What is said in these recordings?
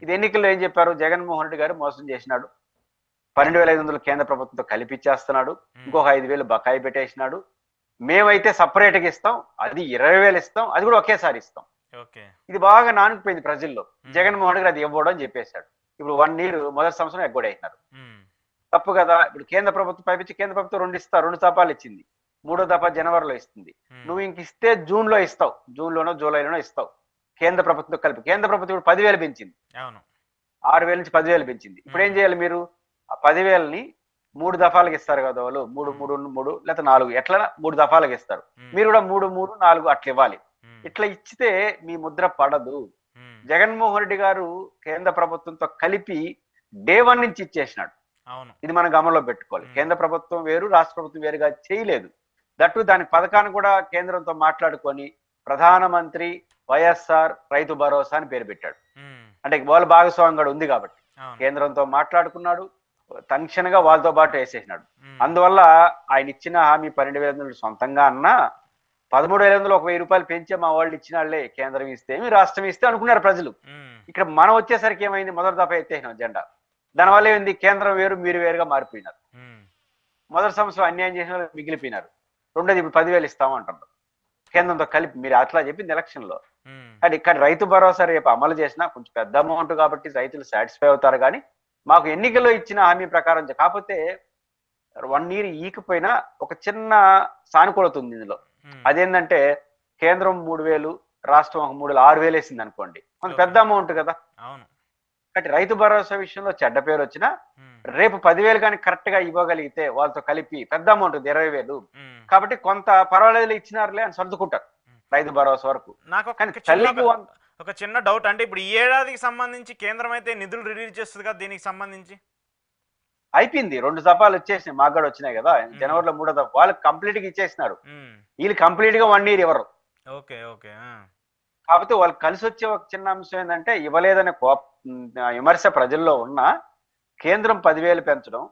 ఇది ఎన్నికల్లో ఏం చెప్పారు? జగన్మోహన్ రెడ్డి గారు మోసం చేసినాడు, 12,500 కేంద్ర ప్రభుత్వంతో కలిపిచ్చేస్తున్నాడు, ఇంకొక 5,000 బకాయి పెట్టేసినాడు, మేమైతే సపరేట్గా ఇస్తాం, అది 20,000 ఇస్తాం, అది కూడా ఒకేసారి ఇస్తాం. ఇది బాగా నానుకుపోయింది ప్రజల్లో. జగన్మోహన్ రెడ్డి అది ఇవ్వడం అని చెప్పేశాడు. ఇప్పుడు 1 year మొదటి సంవత్సరం ఎగ్గొడేసినారు. తప్పు కదా. ఇప్పుడు కేంద్ర ప్రభుత్వం పైపించి కేంద్ర ప్రభుత్వం 2 దఫాలు ఇచ్చింది, 3వ దఫా జనవరిలో ఇస్తుంది. నువ్వు ఇంక ఇస్తే జూన్లో ఇస్తావు, జూన్లోనో జూలైలోనో ఇస్తావు కేంద్ర ప్రభుత్వంతో కలిపి. కేంద్ర ప్రభుత్వం ఇప్పుడు 10,000 పెంచింది, 6,000 నుంచి 10,000 పెంచింది. ఇప్పుడు ఏం చేయాలి మీరు? ఆ 10,000ని 3 దఫాలకు ఇస్తారు కదా వాళ్ళు, 3 లేకపోతే 4, ఎట్లా 3 దఫాలకు ఇస్తారు. మీరు కూడా 3, 4 అట్లా ఇవ్వాలి. ఇట్లా ఇచ్చితే మీ ముద్ర పడదు. జగన్మోహన్ రెడ్డి గారు కేంద్ర ప్రభుత్వంతో కలిపి డే 1 నుంచి ఇచ్చేసినాడు. ఇది మనం గమనంలో పెట్టుకోవాలి. కేంద్ర ప్రభుత్వం వేరు, రాష్ట్ర ప్రభుత్వం వేరుగా చేయలేదు. దట్టు దాని పథకాన్ని కూడా కేంద్రంతో మాట్లాడుకొని ప్రధానమంత్రి వైఎస్ఆర్ రైతు భరోసా అని పేరు పెట్టాడు. అంటే వాళ్ళ భాగస్వామ్యం కూడా ఉంది కాబట్టి కేంద్రంతో మాట్లాడుకున్నాడు, తక్షణంగా వాళ్ళతో పాటు వేసేసినాడు. అందువల్ల ఆయన ఇచ్చిన హామీ 12,500 సొంతంగా అన్నా 13,500 ఒక 1,000 రూపాయలు పెంచే మా వాళ్ళు ఇచ్చినాళ్లే, కేంద్రం ఇస్తే మీ రాష్ట్రం ఇస్తే అనుకున్నారు ప్రజలు. ఇక్కడ మనం వచ్చేసరికి ఏమైంది? మొదటి దఫా ఎత్తేసినాం జెండా. దానివల్ల ఏంది? కేంద్రం వేరు, మీరు వేరుగా మారిపోయినారు. మొదటి సంవత్సరం అన్యాయం చేసిన వాళ్ళు మిగిలిపోయినారు. రెండోది ఇప్పుడు 10,000 ఇస్తామంటున్నారు కేంద్రంతో కలిపి. మీరు అట్లా చెప్పింది ఎలక్షన్ లో. కానీ ఇక్కడ రైతు భరోసా రేపు అమలు చేసినా కొంచెం పెద్ద అమౌంట్ కాబట్టి రైతులు సాటిస్ఫై అవుతారు. కానీ మాకు ఎన్నికల్లో ఇచ్చిన హామీ ప్రకారం కాకపోతే 1 year ఈకపోయినా ఒక చిన్న సానుకూలత ఉంది ఇందులో. అదేంటంటే కేంద్రం 3,000, రాష్ట్రం ఒక 3,000, 6,000 వేసింది అనుకోండి, కొంత పెద్ద అమౌంట్ కదా. కాబట్టి రైతు భరోసా విషయంలో చెడ్డ పేరు వచ్చినా రేపు 10,000 కానీ కరెక్ట్ గా ఇవ్వగలిగితే వాళ్ళతో కలిపి పెద్ద అమౌంట్ 20,000 కాబట్టి కొంత పర్వాలేదు ఇచ్చినారులే అని సర్దుకుంటారు రైతు భరోసా వరకు. నాకు ఒక చిన్న డౌట్, అంటే ఇప్పుడు ఈ ఏడాదికి సంబంధించి కేంద్రం అయితే నిధులు రిలీజ్ చేస్తుంది కదా, దీనికి సంబంధించి అయిపోయింది. 2 దఫాలు వచ్చేసినాయి, మాకు కూడా వచ్చినాయి కదా. జనవరిలో 3వ దఫా వాళ్ళకి కంప్లీట్ గా ఇచ్చేసినారు. వీళ్ళు కంప్లీట్ గా 1 year ఇవ్వరు. కాకపోతే వాళ్ళకి కలిసి వచ్చే ఒక చిన్న అంశం ఏంటంటే ఇవ్వలేదనే విమర్శ ప్రజల్లో ఉన్న కేంద్రం 10,000 పెంచడం,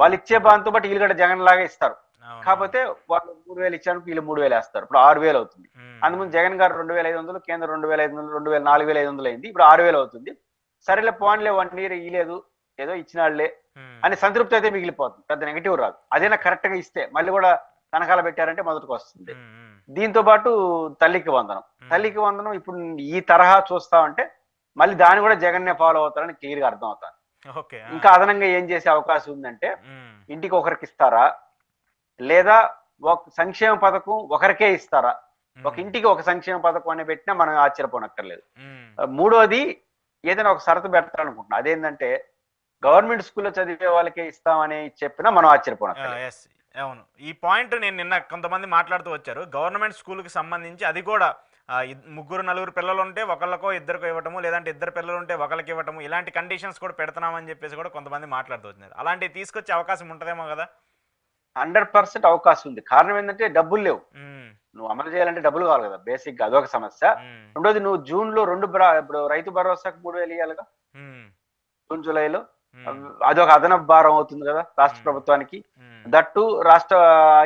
వాళ్ళు ఇచ్చే బాంతో పాటు వీళ్ళు కూడా జగన్ లాగా ఇస్తారు. కాకపోతే వాళ్ళు 3,000 ఇచ్చారు, వీళ్ళు 3,000 వేస్తారు. ఇప్పుడు 6,000 అవుతుంది. అందుముందు జగన్ గారు 2,500, కేంద్రం 2,500, 4,500 అయింది. ఇప్పుడు 6,000 అవుతుంది. సరేలే పోన్లే 1 year ఇయ్యలేదు, ఏదో ఇచ్చినాళ్లే అని సంతృప్తి అయితే మిగిలిపోతుంది, పెద్ద నెగిటివ్ రాదు. అదేనా కరెక్ట్ గా ఇస్తే మళ్ళీ కూడా తనఖాలు పెట్టారంటే మొదటికి వస్తుంది. దీంతో పాటు తల్లికి వందనం ఇప్పుడు ఈ తరహా చూస్తామంటే మళ్ళీ దాన్ని కూడా జగన్నే ఫాలో అవుతారని క్లియర్ గా అర్థం అవుతారు. ఇంకా అదనంగా ఏం చేసే అవకాశం ఉందంటే ఇంటికి ఒకరికి ఇస్తారా, లేదా ఒక సంక్షేమ పథకం ఒకరికే ఇస్తారా, ఒక ఇంటికి ఒక సంక్షేమ పథకం అని పెట్టినా మనం ఆశ్చర్యపోనక్కర్లేదు. మూడోది ఏదైనా ఒక షరతు పెడతారనుకుంటున్నా, అదేంటంటే గవర్నమెంట్ స్కూల్లో చదివే వాళ్ళకే ఇస్తామని చెప్పినా మనం ఆశ్చర్యపోనక్కర్లేదు. అవును, ఈ పాయింట్ నేను నిన్న కొంతమంది మాట్లాడుతూ వచ్చారు. గవర్నమెంట్ స్కూల్కి సంబంధించి అది కూడా 3, 4 పిల్లలు ఉంటే ఒకళ్ళకో ఇద్దరికో ఇవ్వటము, లేదంటే 2 పిల్లలు ఉంటే ఒకరికి ఇవ్వటము, ఇలాంటి కండిషన్స్ కూడా పెడుతున్నామని చెప్పేసి కూడా కొంతమంది మాట్లాడుతూ వచ్చినారు. అలాంటివి తీసుకొచ్చే అవకాశం ఉంటుందేమో కదా? 100% అవకాశం ఉంది. కారణం ఏంటంటే డబ్బులు లేవు. నువ్వు అమలు చేయాలంటే డబ్బులు కావాలి కదా, బేసిక్ గా అదొక సమస్య. రెండోది నువ్వు జూన్ లో ఇప్పుడు రైతు భరోసాకు 3,000 ఇవ్వాలిగా, జూన్ జూలైలో అదొక అదనపు భారం అవుతుంది కదా రాష్ట్ర ప్రభుత్వానికి. దట్టు రాష్ట్ర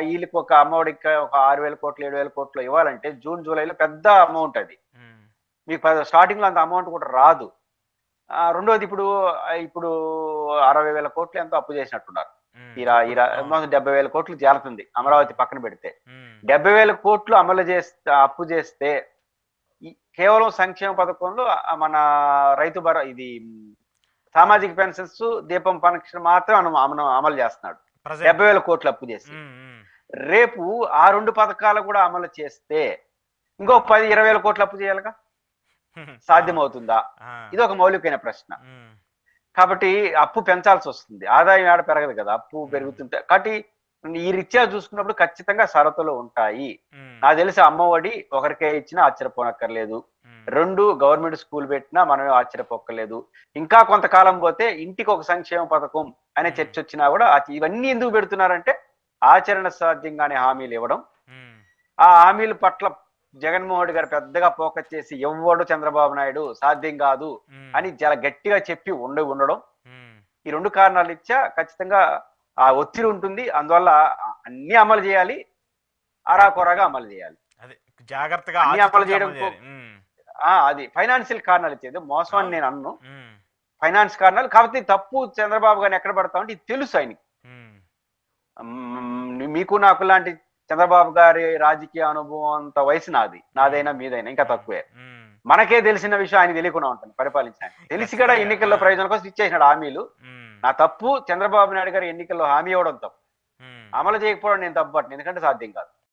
వీళ్ళకి ఒక అమ్మఒడికి ఒక 6,000 కోట్లు 7,000 కోట్లు ఇవ్వాలంటే జూన్ జూలైలో పెద్ద అమౌంట్ అది. మీకు స్టార్టింగ్ లో అంత అమౌంట్ కూడా రాదు. రెండోది ఇప్పుడు 60,000 కోట్లు ఎంతో అప్పు చేసినట్టున్నారు. 70,000 కోట్లు చేరుతుంది అమరావతి పక్కన పెడితే. 70,000 కోట్లు అప్పు చేస్తే కేవలం సంక్షేమ పథకంలో మన రైతు ఇది సామాజిక పెన్షన్స్, దీపం పెన్షన్ మాత్రం మనం అమలు చేస్తున్నాడు 70,000 కోట్లు అప్పు చేసి. రేపు ఆ 2 పథకాలు కూడా అమలు చేస్తే ఇంకో 10-20,000 కోట్లు అప్పు చేయాలిగా, సాధ్యమవుతుందా? ఇది ఒక మౌలికమైన ప్రశ్న. కాబట్టి అప్పు పెంచాల్సి వస్తుంది, ఆదాయం ఏడ పెరగదు కదా, అప్పు పెరుగుతుంటే. కాబట్టి ఈ రీత్యా చూసుకున్నప్పుడు ఖచ్చితంగా షరతులు ఉంటాయి. నాకు తెలిసి అమ్మఒడి ఒకరికే ఇచ్చినా ఆశ్చర్యపోనక్కర్లేదు, 2 గవర్నమెంట్ స్కూల్ పెట్టినా మనమే ఆశ్చర్యపోక్కర్లేదు. ఇంకా కొంతకాలం పోతే ఇంటికి ఒక సంక్షేమ పథకం అనే చర్చ వచ్చినా కూడా ఇవన్నీ ఎందుకు పెడుతున్నారంటే ఆచరణ సాధ్యంగానే హామీలు ఇవ్వడం. ఆ హామీల పట్ల జగన్మోహన్ రెడ్డి గారు పెద్దగా ఫోకస్ చేసి ఎవ్వడు చంద్రబాబు నాయుడు సాధ్యం కాదు అని చాలా గట్టిగా చెప్పి ఉండడం, ఈ 2 కారణాలు ఇచ్చా ఖచ్చితంగా ఆ ఒత్తిడి ఉంటుంది. అందువల్ల అన్ని అమలు చేయాలి, అరాకొరగా అమలు చేయాలి. జాగ్రత్తగా అన్ని అమలు చేయడం అది ఫైనాన్షియల్ కారణాలు ఇచ్చేది మోసం అని నేను అన్ను. ఉమ్, ఫైనాన్స్ కారణాలు కాబట్టి తప్పు చంద్రబాబు గారిని ఎక్కడ పడతా ఉంటే ఇది తెలుసు ఆయనకి. ఉమ్, మీకు నాకు లాంటి చంద్రబాబు గారి రాజకీయ అనుభవం అంత వయసు నాదైనా మీదైనా ఇంకా తక్కువే. ఉమ్, మనకే తెలిసిన విషయం ఆయన తెలియకుండా ఉంటుంది పరిపాలించడానికి. తెలిసి కూడా ఎన్నికల్లో ప్రయోజనం కోసం ఇచ్చేసినాడు హామీలు. ఉమ్, నా తప్పు చంద్రబాబు నాయుడు గారు ఎన్నికల్లో హామీ ఇవ్వడం తప్పు, ఉమ్. అమలు చేయకపోవడం నేను తప్పు పట్టిన, ఎందుకంటే సాధ్యం కాదు.